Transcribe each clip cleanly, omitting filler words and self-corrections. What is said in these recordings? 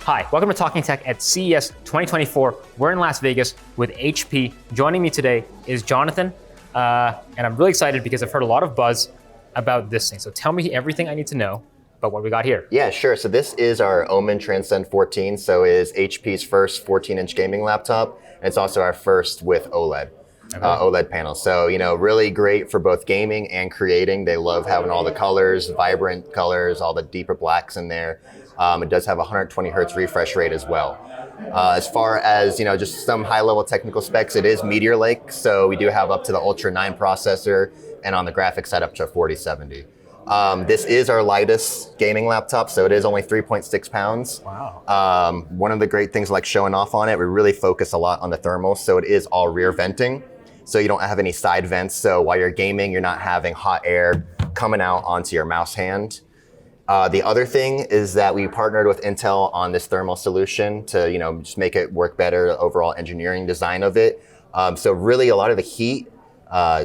Hi, welcome to Talking Tech at CES 2024. We're in Las Vegas with HP. Joining me today is Jonathan, and I'm really excited because I've heard a lot of buzz about this thing. So tell me everything I need to know about what we got here. Yeah, sure. So this is our Omen Transcend 14. So it is HP's first 14-inch gaming laptop, and it's also our first with OLED. Okay. OLED panels. So, really great for both gaming and creating. They love having all the colors, vibrant colors, all the deeper blacks in there. It does have a 120 hertz refresh rate as well. As far as, just some high level technical specs, it is Meteor Lake. So we do have up to the Ultra 9 processor, and on the graphics side up to a 4070. This is our lightest gaming laptop, so it is only 3.6 pounds. Wow. One of the great things like showing off on it, we really focus a lot on the thermals. So it is all rear venting. So you don't have any side vents. So while you're gaming, you're not having hot air coming out onto your mouse hand. The other thing is that we partnered with Intel on this thermal solution to, just make it work better, the overall engineering design of it. So really a lot of the heat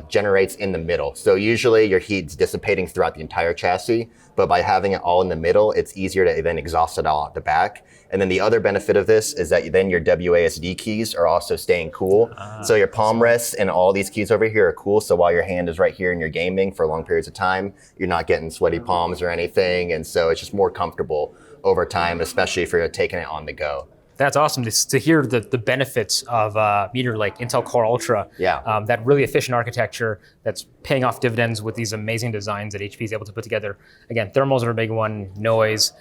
generates in the middle. So usually your heat's dissipating throughout the entire chassis, but by having it all in the middle, it's easier to then exhaust it all at the back. And then the other benefit of this is that then your WASD keys are also staying cool. So your palm rests and all these keys over here are cool. So while your hand is right here and you're gaming for long periods of time, you're not getting sweaty palms or anything. And so it's just more comfortable over time, especially if you're taking it on the go. That's awesome to hear the benefits of Meteor Lake, Intel Core Ultra. Yeah. That really efficient architecture that's paying off dividends with these amazing designs that HP is able to put together. Again, thermals are a big one, noise,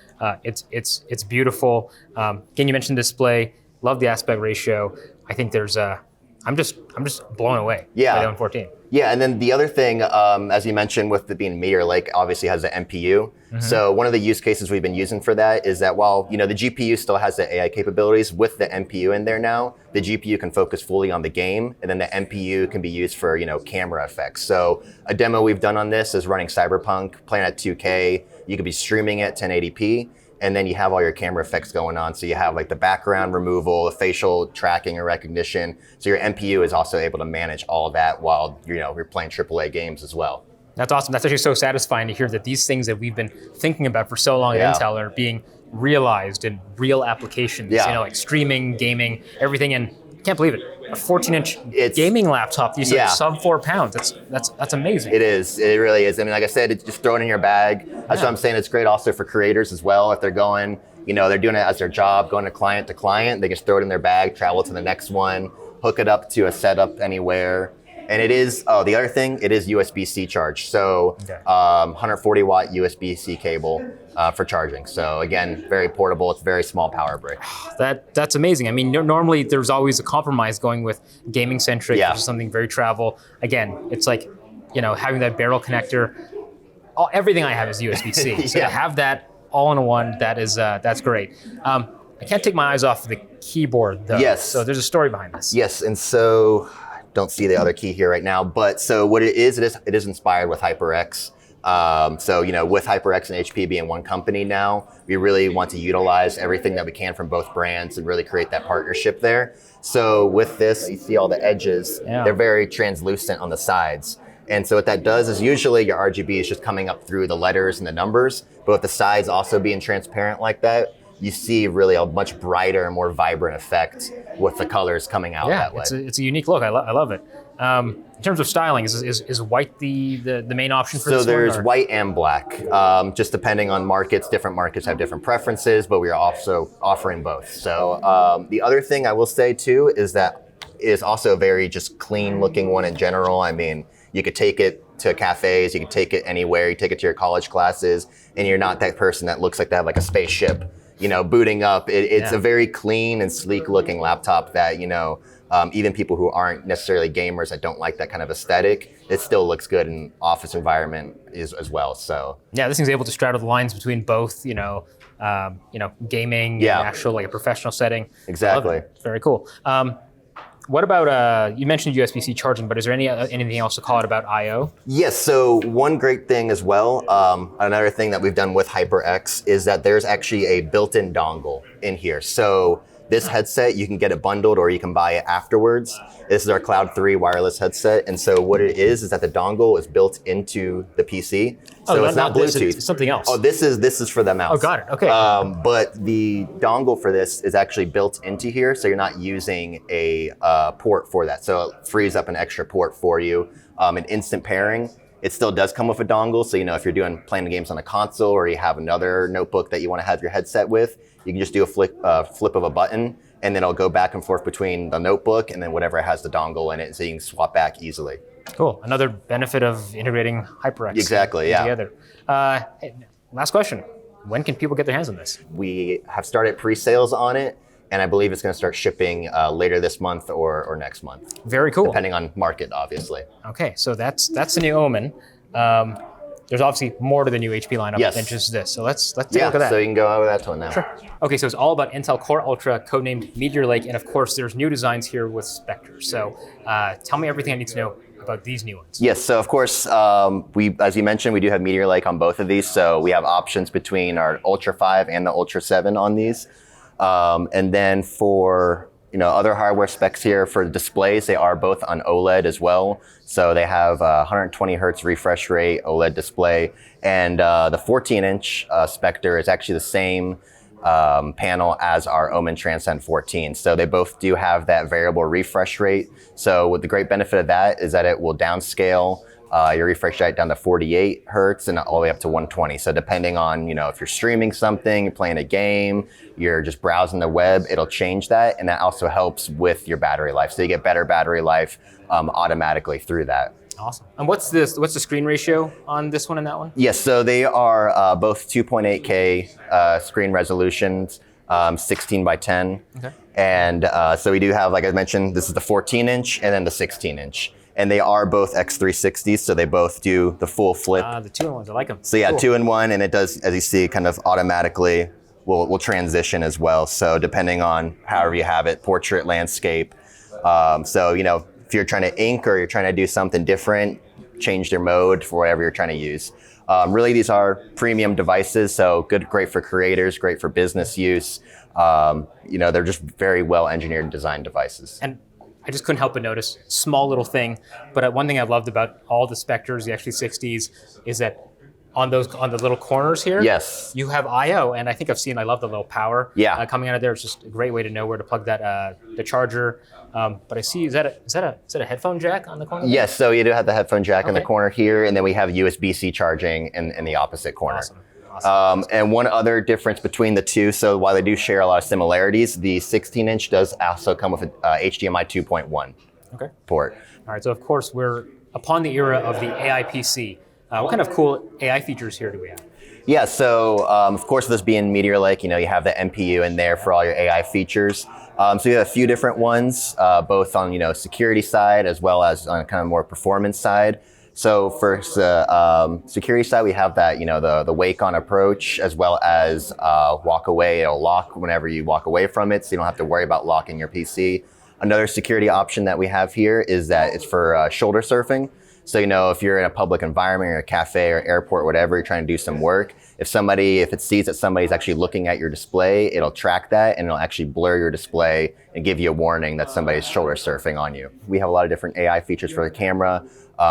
it's beautiful. Again, you mentioned display, love the aspect ratio. I think there's I'm just blown away by the Omen 14. Yeah, and then the other thing, as you mentioned, with it being Meteor Lake, obviously has an NPU. Mm-hmm. So one of the use cases we've been using for that is that while the GPU still has the AI capabilities, with the NPU in there now, the GPU can focus fully on the game, and then the NPU can be used for camera effects. So a demo we've done on this is running Cyberpunk, playing at 2K. You could be streaming at 1080p. And then you have all your camera effects going on. So you have like the background removal, the facial tracking and recognition. So your NPU is also able to manage all of that while you're playing AAA games as well. That's awesome. That's actually so satisfying to hear that these things that we've been thinking about for so long at Intel are being realized in real applications. Like streaming, gaming, everything. And I can't believe it. A 14-inch gaming laptop, you said sub 4 pounds. That's amazing. It is. It really is. I mean, like I said, it's just throw it in your bag. That's what I'm saying. It's great also for creators as well. If they're going, they're doing it as their job, going to client, they just throw it in their bag, travel to the next one, hook it up to a setup anywhere. And it is, the other thing, it is USB-C charge. So 140 watt USB-C cable for charging. So again, very portable. It's a very small power brick. That's amazing. I mean, normally there's always a compromise going with gaming centric, which is something very travel. Again, it's like, having that barrel connector. Everything I have is USB-C. So to have that all in one, that's great. I can't take my eyes off the keyboard though. Yes. So there's a story behind this. Yes, and so don't see the other key here right now, but so what it is inspired with HyperX. So, with HyperX and HP being one company now, we really want to utilize everything that we can from both brands and really create that partnership there. So with this, you see all the edges, they're very translucent on the sides. And so what that does is usually your RGB is just coming up through the letters and the numbers, but with the sides also being transparent like that, you see really a much brighter and more vibrant effect with the colors coming out that way. It's a unique look. I love it. In terms of styling, is white the main option for this one? So there's white and black, just depending on markets. Different markets have different preferences, but we are also offering both. So the other thing I will say too is that it is also a very just clean looking one in general. I mean, you could take it to cafes, you could take it anywhere, you take it to your college classes, and you're not that person that looks like they have like a spaceship booting up. It's a very clean and sleek looking laptop that, even people who aren't necessarily gamers that don't like that kind of aesthetic, it still looks good in office environment as well. So this thing's able to straddle the lines between both, gaming and actual like a professional setting. Exactly. Very cool. What about, you mentioned USB-C charging, but is there anything else to call out about I/O? Yes, so one great thing as well, another thing that we've done with HyperX is that there's actually a built-in dongle in here. So This headset, you can get it bundled or you can buy it afterwards. This is our Cloud 3 wireless headset. And so what it is that the dongle is built into the PC. So it's not Bluetooth. It's something else. Oh, this is for the mouse. Oh, got it. Okay. But the dongle for this is actually built into here. So you're not using a port for that. So it frees up an extra port for you. An instant pairing. It still does come with a dongle. So, if you're playing games on a console or you have another notebook that you want to have your headset with, you can just do a flip of a button and then it'll go back and forth between the notebook and then whatever has the dongle in it, so you can swap back easily. Cool. Another benefit of integrating HyperX together. Hey, last question. When can people get their hands on this? We have started pre-sales on it, and I believe it's going to start shipping later this month or next month. Very cool. Depending on market, obviously. Okay, so that's the new Omen. There's obviously more to the new HP lineup than just this. So let's take a look at that. So you can go over that one now. Sure. Okay, so it's all about Intel Core Ultra, codenamed Meteor Lake, and of course there's new designs here with Spectre. So tell me everything I need to know about these new ones. Yes, so of course, as you mentioned, we do have Meteor Lake on both of these. So we have options between our Ultra 5 and the Ultra 7 on these. And then for other hardware specs here for displays, they are both on OLED as well. So they have 120 hertz refresh rate OLED display, and the 14-inch Spectre is actually the same panel as our Omen Transcend 14. So they both do have that variable refresh rate. So what the great benefit of that is that it will downscale your refresh rate down to 48 hertz and all the way up to 120. So depending on, if you're streaming something, you're playing a game, you're just browsing the web, it'll change that. And that also helps with your battery life. So you get better battery life automatically through that. Awesome. And what's the screen ratio on this one and that one? Yes, so they are both 2.8K screen resolutions, 16 by 10. Okay. And so we do have, like I mentioned, this is the 14-inch and then the 16-inch. And they are both X360s, so they both do the full flip. The 2-in-1s, I like them. So yeah, cool. 2-in-1, and it does, as you see, kind of automatically will transition as well. So depending on however you have it, portrait, landscape. So, if you're trying to ink or you're trying to do something different, change their mode for whatever you're trying to use. Really, these are premium devices, so great for creators, great for business use. They're just very well engineered and designed devices. And I just couldn't help but notice, small little thing, but one thing I loved about all the Spectres, the X360s, is that on the little corners here, yes, you have I/O, and I love the little power coming out of there. It's just a great way to know where to plug that the charger. But I see, is that a headphone jack on the corner? Yes, so you do have the headphone jack in the corner here, and then we have USB-C charging in the opposite corner. Awesome. And one other difference between the two, so while they do share a lot of similarities, the 16-inch does also come with a HDMI 2.1 port. All right, so of course we're upon the era of the AI PC. What kind of cool AI features here do we have? Yeah, so of course this being Meteor Lake, you have the NPU in there for all your AI features. So you have a few different ones, both on security side as well as on kind of more performance side. So for the security side, we have that, the wake on approach, as well as walk away. It'll lock whenever you walk away from it, so you don't have to worry about locking your PC. Another security option that we have here is that it's for shoulder surfing. So, if you're in a public environment or a cafe or airport, whatever, you're trying to do some work, if it sees that somebody's actually looking at your display, it'll track that and it'll actually blur your display and give you a warning that somebody's shoulder surfing on you. We have a lot of different AI features for the camera,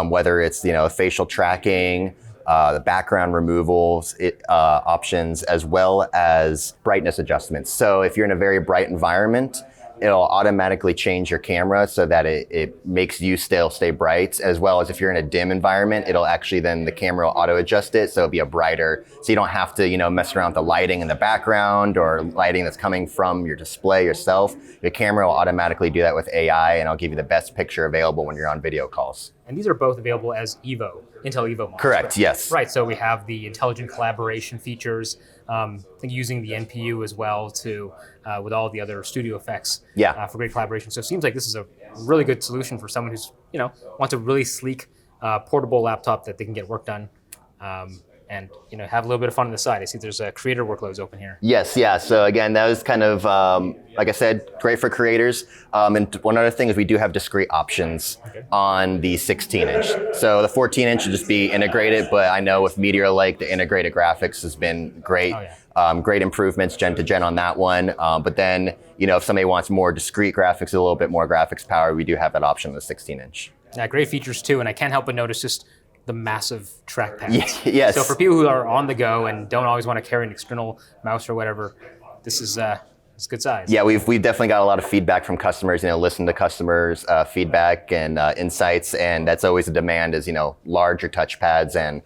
whether it's, facial tracking, the background removals options, as well as brightness adjustments. So if you're in a very bright environment, it'll automatically change your camera so that it makes you still stay bright, as well as if you're in a dim environment, it'll actually then the camera will auto adjust it so it'll be a brighter, so you don't have to mess around with the lighting in the background or lighting that's coming from your display yourself. Your camera will automatically do that with AI, and it'll give you the best picture available when you're on video calls. And these are both available as Intel Evo models. Correct, yes. Right, so we have the intelligent collaboration features, I think using the NPU as well to with all the other studio effects for great collaboration. So it seems like this is a really good solution for someone who's wants a really sleek portable laptop that they can get work done. and have a little bit of fun on the side. I see there's creator workloads open here. Yes, yeah. So again, that was kind of, like I said, great for creators. And one other thing is we do have discrete options on the 16-inch. So the 14-inch will just be integrated, but I know with Meteor Lake, the integrated graphics has been great. Oh, yeah. Great improvements gen to gen on that one. But then, if somebody wants more discrete graphics, a little bit more graphics power, we do have that option on the 16-inch. Yeah, great features too, and I can't help but notice just the massive trackpad. Yes. So for people who are on the go and don't always want to carry an external mouse or whatever, this is it's good size. Yeah, we've definitely got a lot of feedback from customers. Listen to customers' feedback and insights, and that's always a demand is larger touchpads. And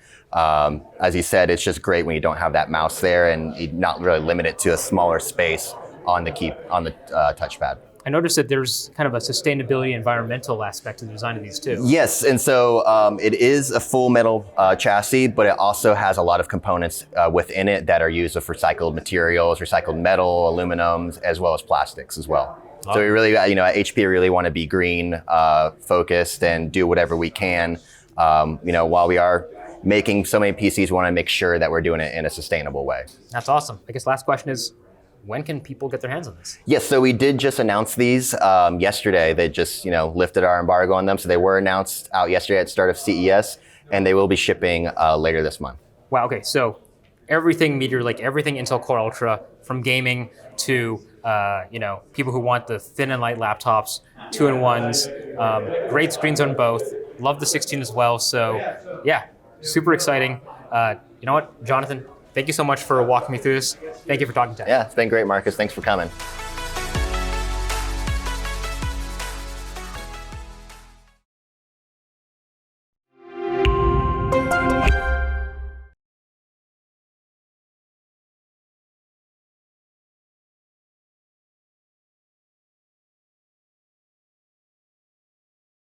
as you said, it's just great when you don't have that mouse there and you're not really limited to a smaller space on the touchpad. I noticed that there's kind of a sustainability environmental aspect to the design of these too. Yes, and so it is a full metal chassis, but it also has a lot of components within it that are used of recycled materials, recycled metal, aluminums, as well as plastics as well. So we really, at HP, really want to be green focused and do whatever we can. While we are making so many PCs, we want to make sure that we're doing it in a sustainable way. That's awesome. I guess last question is, when can people get their hands on this? Yes, so we did just announce these yesterday. They just, lifted our embargo on them. So they were announced out yesterday at the start of CES, and they will be shipping later this month. Wow, okay, so everything Meteor, like everything Intel Core Ultra, from gaming to, people who want the thin and light laptops, 2-in-1s, great screens on both. Love the 16 as well, so yeah, super exciting. You know what, Jonathan? Thank you so much for walking me through this. Thank you for talking to me. Yeah, it's been great, Marcus. Thanks for coming.